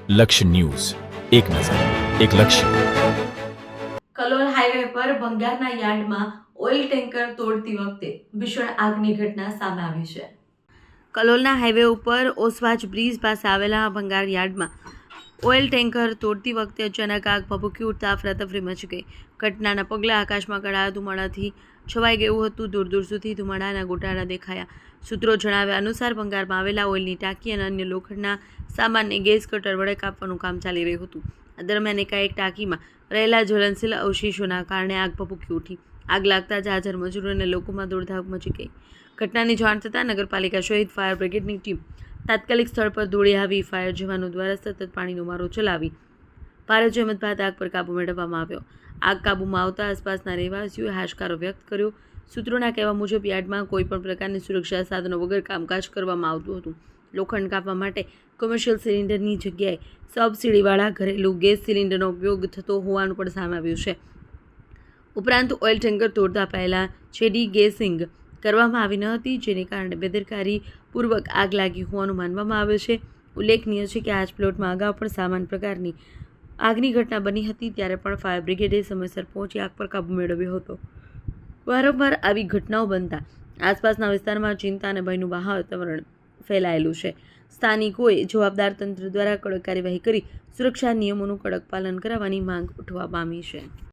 લક્ષ્ય ન્યૂઝ, એક નજર, એક લક્ષ્ય. કલોલ હાઈવે પર ભંગારના યાર્ડમાં ઓઇલ ટેન્કર તોડતી વખતે ભીષણ આગની ઘટના સામે આવી છે. કલોલના હાઈવે ઉપર ઓસવાજ બ્રિજ પાસે આવેલા ભંગાર યાર્ડમાં ઓઇલ ટેન્કર તોડતી વખતે અચાનક આગ ભભૂકી ઉઠતા અફરાતફરી મચી ગઈ. ઘટનાના પગલે આકાશમાં કાળા ધુમાડાથી છવાઈ ગયું હતું. દૂર દૂર સુધી ધુમાડાના ગોટાળા દેખાયા. સૂત્રો જણાવ્યા અનુસાર ભંગારમાં આવેલા ઓઇલની ટાંકી અને અન્ય લોખંડના સામાનને ગેસ કટર વડે કાપવાનું કામ ચાલી રહ્યું હતું. આ દરમિયાન એકાએક ટાંકીમાં રહેલા જ્વલનશીલ અવશેષોના કારણે આગ ભભૂકી ઉઠી. આગ લાગતા જ હાજર મજૂરો અને લોકોમાં દોડધામ મચી ગઈ. ઘટનાની જાણ થતાં નગરપાલિકા સહિત ફાયર બ્રિગેડની ટીમ તાત્કાલિક સ્થળ પર દોડી આવી ફાયર જવાનો દ્વારા સતત પાણીનો મારો ચલાવી ભારે જહેમત બાદ આગ પર કાબૂ મેળવવામાં આવ્યો. આગ કાબૂમાં આવતા આસપાસના રહેવાસીઓએ હાશકારો વ્યક્ત કર્યો. સૂત્રોના કહેવા મુજબ યાર્ડમાં કોઈપણ પ્રકારની સુરક્ષા સાધનો વગર કામકાજ કરવામાં આવતું હતું. લોખંડ કાપવા માટે કોમર્શિયલ સિલિન્ડરની જગ્યાએ સબસિડીવાળા ઘરેલું ગેસ સિલિન્ડરનો ઉપયોગ થતો હોવાનું પણ સામે આવ્યું છે. ઉપરાંત ઓઇલ ટેન્કર તોડતા પહેલા જેડી ગેસિંગ કરવામાં આવી ન હતી, જેને કારણે બેદરકારીપૂર્વક આગ લાગી હોવાનું માનવામાં આવે છે. ઉલ્લેખનીય છે કે આ જ પ્લોટમાં અગાઉ પણ સમાન પ્રકારની આગની ઘટના બની હતી, ત્યારે પણ ફાયર બ્રિગેડે સમયસર પહોંચી આગ પર કાબૂ મેળવ્યો હતો. વારંવાર આવી ઘટનાઓ બનતા આસપાસના વિસ્તારમાં ચિંતા અને ભયનું વાતાવરણ ફેલાયેલું છે. સ્થાનિકોએ જવાબદાર તંત્ર દ્વારા કડક કાર્યવાહી કરી સુરક્ષા નિયમોનું કડક પાલન કરાવવાની માંગ ઉઠવા પામી છે.